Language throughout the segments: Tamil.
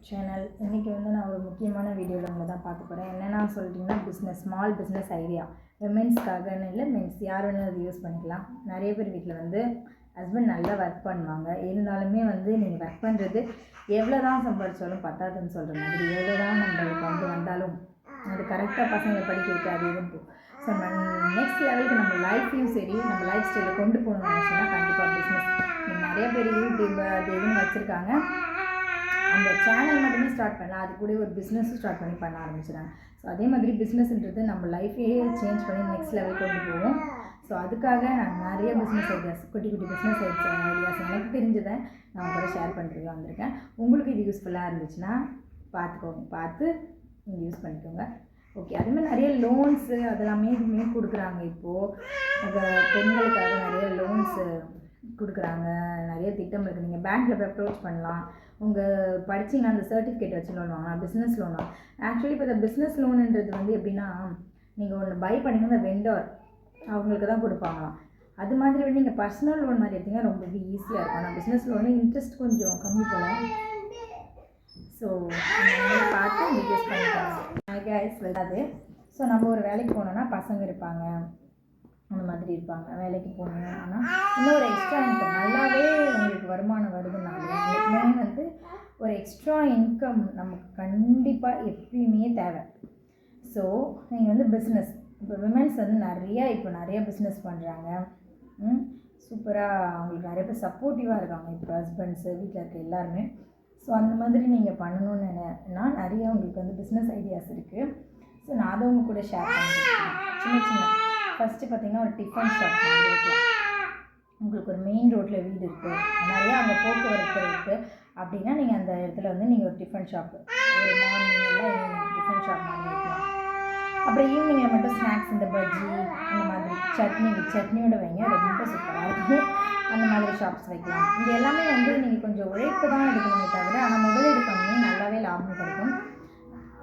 சேனல். இன்றைக்கி நான் ஒரு முக்கியமான வீடியோவில் உங்களை தான் பார்க்க போகிறேன். என்னென்னா சொல்லிட்டிங்கன்னா பிஸ்னஸ், ஸ்மால் பிஸ்னஸ் ஐடியா. விமென்ஸ்க்காகன்னு இல்லை, மென்ஸ் யார் வேணாலும் அது யூஸ் பண்ணிக்கலாம். நிறைய பேர் வீட்டில் ஹஸ்பண்ட் நல்லா ஒர்க் பண்ணுவாங்க. இருந்தாலுமே நீங்கள் ஒர்க் பண்ணுறது எவ்வளோ தான் சம்பாதிச்சாலும் பத்தாதுன்னு சொல்கிற மாதிரி, எவ்வளோ தான் நம்மளுக்கு வந்தாலும் அது கரெக்டாக பசங்களை படிக்க வைக்காது இதுன்னு. ஸோ நெக்ஸ்ட் லெவலுக்கு நம்ம லைஃப்பையும் சரி, நம்ம லைஃப் ஸ்டைலில் கொண்டு போகணும்னு நினச்சோன்னா கண்டிப்பாக பிஸ்னஸ். நிறைய பேர் யூடியூப் அது இதுன்னு வச்சுருக்காங்க. அந்த சேனல் மட்டுமே ஸ்டார்ட் பண்ணலாம், அது கூட ஒரு பிஸ்னஸும் ஸ்டார்ட் பண்ண ஆரம்பிச்சிடாங்க. ஸோ அதே மாதிரி பிஸ்னஸ்ன்றது நம்ம லைஃபையே சேஞ்ச் பண்ணி நெக்ஸ்ட் லெவல் கொண்டு போவோம். ஸோ அதுக்காக நான் நிறைய பிஸ்னஸ் ஐடியாஸ், குட்டி குட்டி பிஸ்னஸ் ஐடியாஸ் எனக்கு தெரிஞ்சதை நான் கூட ஷேர் பண்ணுறதுக்கு வந்திருக்கேன். உங்களுக்கு இது யூஸ்ஃபுல்லாக இருந்துச்சுன்னா பார்த்து நீங்கள் யூஸ் பண்ணிக்கோங்க. ஓகே. அதேமாதிரி நிறைய லோன்ஸு அதெல்லாமே கொடுக்குறாங்க. இப்போது அந்த பெண்களுக்காக நிறைய லோன்ஸு கொடுக்குறாங்க. நிறைய திட்டம் இருக்குது. நீங்கள் பேங்க்கில் போய் அப்ரோச் பண்ணலாம். உங்கள் படிச்சிங்கன்னா அந்த சர்டிஃபிகேட் வச்சு லோன் வாங்கலாம். பிஸ்னஸ் லோன் வாங்க. ஆக்சுவலி இப்போ இந்த பிஸ்னஸ் லோனுன்றது எப்படின்னா, நீங்கள் ஒன்று பை பண்ணிங்கன்னா வெண்டர் அவங்களுக்கு தான் கொடுப்பாங்களாம். அது மாதிரி நீங்கள் பர்சனல் லோன் மாதிரி எடுத்திங்கன்னா ரொம்ப ஈஸியாக இருக்கும். ஆனால் பிஸ்னஸ் லோனு இன்ட்ரெஸ்ட் கொஞ்சம் கம்மி போகலாம். ஸோ பார்த்து நீங்கள் யூஸ் பண்ணிக்கலாம். கைஸ் வராது. ஸோ நம்ம ஒரு வேலைக்கு போனோன்னா பசங்க இருப்பாங்க, அந்த மாதிரி இருப்பாங்க. வேலைக்கு போகணும் ஆனால் இன்னொரு எக்ஸ்ட்ரா இன்கம் நல்லாவே உங்களுக்கு வருமானம் வருதுனாலே ஒரு எக்ஸ்ட்ரா இன்கம் நமக்கு கண்டிப்பாக எப்பயுமே தேவை. ஸோ நீங்கள் பிஸ்னஸ், இப்போ விமென்ஸ் நிறைய பிஸ்னஸ் பண்ணுறாங்க. சூப்பராக அவங்களுக்கு நிறைய பேர் சப்போர்ட்டிவாக இருக்காங்க. இப்போ ஹஸ்பண்ட்ஸு வீட்டில் இருக்க எல்லாருமே. ஸோ அந்த மாதிரி நீங்கள் பண்ணணுன்னு நிறைய உங்களுக்கு பிஸ்னஸ் ஐடியாஸ் இருக்குது. ஸோ நான் அதை உங்கள் கூட ஷேர் பண்ணியிருக்கேன். சின்ன ஃபஸ்ட்டு பார்த்திங்கன்னா ஒரு டிஃபன் ஷாப் மாதிரி இருக்கலாம். உங்களுக்கு ஒரு மெயின் ரோட்டில் வீடு இருக்குது, நிறையா அங்கே போக்குவரத்து இருக்குது அப்படின்னா நீங்கள் அந்த இடத்துல நீங்கள் ஒரு டிஃபன் ஷாப்பு, ஒரு மார்னிங்கில் டிஃபன் ஷாப் மாதிரி இருக்கலாம். அப்புறம் ஈவினிங்கில் மட்டும் ஸ்நாக்ஸ், இந்த பஜ்ஜி அந்த மாதிரி சட்னியோட வைங்க, ரொம்ப சூப்பராக இருக்கும். அந்த மாதிரி ஷாப்ஸ் வைக்கலாம். இது எல்லாமே நீங்கள் கொஞ்சம் உழைப்பு தான் எடுக்கணுமே தவிர, ஆனால் முதலீடு கம்மி, நல்லாவே லாபம் கிடைக்கும்.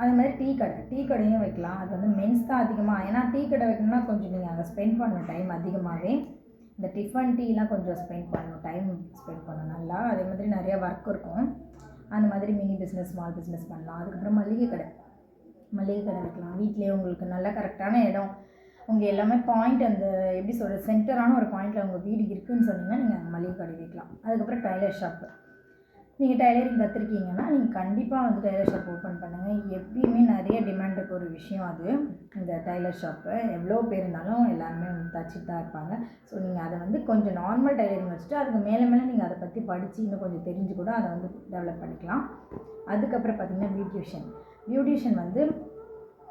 அது மாதிரி டீ கடையும் வைக்கலாம். அது மென்ஸ் தான் அதிகமாக. ஏன்னா டீ கடை வைக்கணும்னா கொஞ்சம் நீங்கள் அங்கே ஸ்பெண்ட் பண்ணணும் டைம் அதிகமாகவே. இந்த டிஃபன் டீலாம் கொஞ்சம் ஸ்பெண்ட் பண்ணணும், டைம் ஸ்பெண்ட் பண்ணணும் நல்லா. அதே மாதிரி நிறையா ஒர்க் இருக்கும். அந்த மாதிரி மினி பிஸ்னஸ், ஸ்மால் பிஸ்னஸ் பண்ணலாம். அதுக்கப்புறம் மளிகை கடை வைக்கலாம். வீட்லேயே உங்களுக்கு நல்ல கரெக்டான இடம், உங்கள் எல்லாமே பாயிண்ட், அந்த எப்படி சொல்கிறது, சென்டரான ஒரு பாயிண்டில் உங்கள் வீடு இருக்குதுன்னு சொன்னீங்கன்னா நீங்கள் அங்கே மளிகை கடை வைக்கலாம். அதுக்கப்புறம் டைலர் ஷாப்பு. நீங்கள் டைலரிங் கற்றுருக்கீங்கன்னா நீங்கள் கண்டிப்பாக டைலர் ஷாப் ஓப்பன் பண்ணுங்கள். எப்பயுமே நிறைய டிமாண்டுக்கு ஒரு விஷயம் அது, இந்த டைலர் ஷாப்பு. எவ்வளோ பேர் இருந்தாலும் எல்லாருமே தச்சுட்டு தான் இருப்பாங்க. ஸோ நீங்கள் அதை கொஞ்சம் நார்மல் டைலரிங் வச்சுட்டு அதுக்கு மேலே நீங்கள் அதை பற்றி படித்து இன்னும் கொஞ்சம் தெரிஞ்சு கூட அதை டெவலப் பண்ணிக்கலாம். அதுக்கப்புறம் பார்த்திங்கன்னா பியூட்டிஷியன்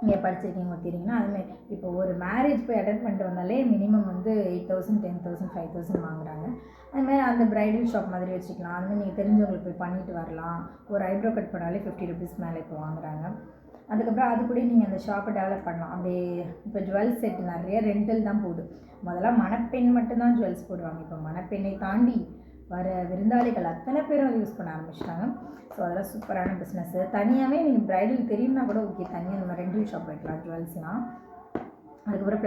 நீங்கள் படிச்சிருக்கீங்க தெரியுங்கன்னா, அதுமாதிரி இப்போ ஒரு மேரேஜ் போய் அட்டென்ட் பண்ணிட்டு வந்தாலே மினிமம் 8,000 10,000 5,000 வாங்குறாங்க. அதுமாதிரி அந்த ப்ரைடல் ஷாப் மாதிரி வச்சுக்கலாம். அதுமாதிரி நீங்கள் தெரிஞ்சவங்களுக்கு போய் பண்ணிட்டு வரலாம். ஒரு ஐப்ரோ கட் பண்ணாலே 50 rupees மேலே இப்போ வாங்குறாங்க. அதுக்கப்புறம் அது கூட நீங்கள் அந்த ஷாப்பை டெவலப் பண்ணலாம். அப்படியே இப்போ ஜுவல்ஸ் செட் நிறைய ரெண்டல் தான் போகுது. முதல்ல மணப்பெண் மட்டும்தான் ஜுவல்ஸ் போடுவாங்க. இப்போ மணப்பெண்ணை தாண்டி வர விருந்தாளிகள் அத்தனை பேரும் அதை யூஸ் பண்ண ஆரம்பிச்சிட்டாங்க. ஸோ அதெல்லாம் சூப்பரான பிஸ்னஸ்ஸு. தனியாகவே நீங்கள் ப்ரைடல் தெரியும்னா கூட ஓகே, தனியாக இந்த மாதிரி ரெண்டல் ஷாப் வைக்கலாம் ஜுவல்ஸ்லாம். அதுக்கப்புறம்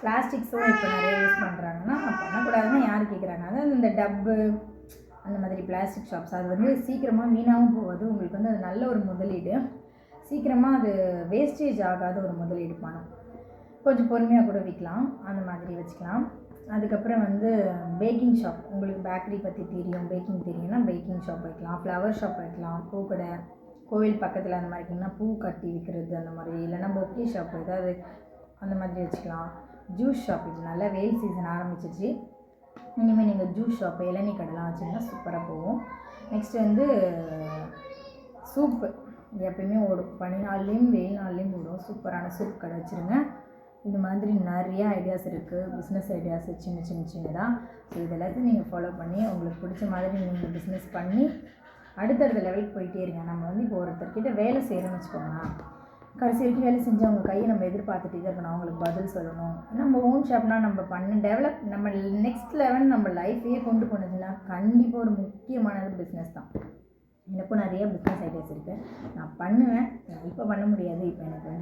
பிளாஸ்டிக்ஸும் இப்போ நிறைய யூஸ் பண்ணுறாங்கன்னா, பண்ணக்கூடாதுன்னு யார் கேட்குறாங்க. அதாவது இந்த டப்பு அந்த மாதிரி பிளாஸ்டிக் ஷாப்ஸ், அது சீக்கிரமாக வீணாகவும் போகாது. உங்களுக்கு அது நல்ல ஒரு முதலீடு. சீக்கிரமாக அது வேஸ்டேஜ் ஆகாத ஒரு முதலீடு பணம். கொஞ்சம் பொறுமையாக கூட விற்கலாம். அந்த மாதிரி வச்சுக்கலாம். அதுக்கப்புறம் பேக்கிங் ஷாப். உங்களுக்கு பேக்கரி பற்றி தெரியும், பேக்கிங் தெரியும்னா பேக்கிங் ஷாப் வைக்கலாம். ஃப்ளவர் ஷாப் வைக்கலாம். பூக்கடை, கோவில் பக்கத்தில் அந்த மாதிரி இருக்குன்னா பூ கட்டி விற்கிறது அந்த மாதிரி, இல்லைன்னா பொக்கே ஷாப் ஏதாவது அந்த மாதிரி வச்சுக்கலாம். ஜூஸ் ஷாப், இது நல்லா வெயில் சீசன் ஆரம்பிச்சிச்சு. இனிமேல் நீங்கள் ஜூஸ் ஷாப்பு, இளநீ கடைலாம் வச்சிங்கன்னா சூப்பராக போகும். நெக்ஸ்ட்டு சூப்பு எப்பயுமே ஓடும். பனி நாள்லேயும் வெயில் நாள்லேயும் ஓடும். சூப்பரான சூப் கடை வச்சுருங்க. இந்த மாதிரி நிறைய ஐடியாஸ் இருக்குது, பிஸ்னஸ் ஐடியாஸ் சின்னதாக. ஸோ இதெல்லாத்தையும் நீங்கள் ஃபாலோ பண்ணி உங்களுக்கு பிடிச்ச மாதிரி நீங்கள் பிஸ்னஸ் பண்ணி அடுத்தடுத்த லெவலுக்கு போயிட்டே இருங்க. நம்ம இப்போ ஒருத்தர்கிட்ட வேலை செய்கிறோன்னு வச்சுக்கோங்களேன், கடைசி வரைக்கும் வேலை செஞ்சு அவங்க கையை நம்ம எதிர்பார்த்துட்டே தான் இருக்கணும். அவங்களுக்கு பதில் சொல்லணும். நம்ம ஓன் ஷாப்னா நம்ம டெவலப், நம்ம நெக்ஸ்ட் லெவல் நம்ம லைஃபையே கொண்டு போனதுன்னா கண்டிப்பாக ஒரு முக்கியமானது பிஸ்னஸ் தான். எனக்கும் நிறைய பிஸ்னஸ் ஐடியாஸ் இருக்குது, நான் பண்ணுவேன். இப்போ பண்ண முடியாது. இப்போ எனக்கு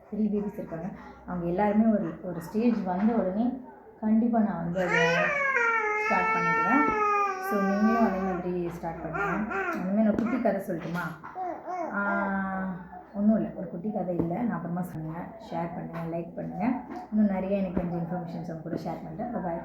3 பேபிஸ் இருக்காங்க. அவங்க எல்லாருமே ஒரு ஸ்டேஜ் வந்த உடனே கண்டிப்பாக நான் அதை ஸ்டார்ட் பண்ணிடுவேன். ஸோ நீங்களும் அதே மாதிரி ஸ்டார்ட் பண்ணுங்கள். இனிமேல் நான் குட்டி கதை சொல்லட்டுமா? ஒன்றும் இல்லை, ஒரு குட்டி கதை இல்லை, நான் அப்புறமா சொல்லுங்கள். ஷேர் பண்ணுங்கள், லைக் பண்ணுங்கள். இன்னும் நிறைய எனக்கு கொஞ்சம் இன்ஃபர்மேஷன்ஸ் அவங்க கூட ஷேர் பண்ணுறேன். பாய்.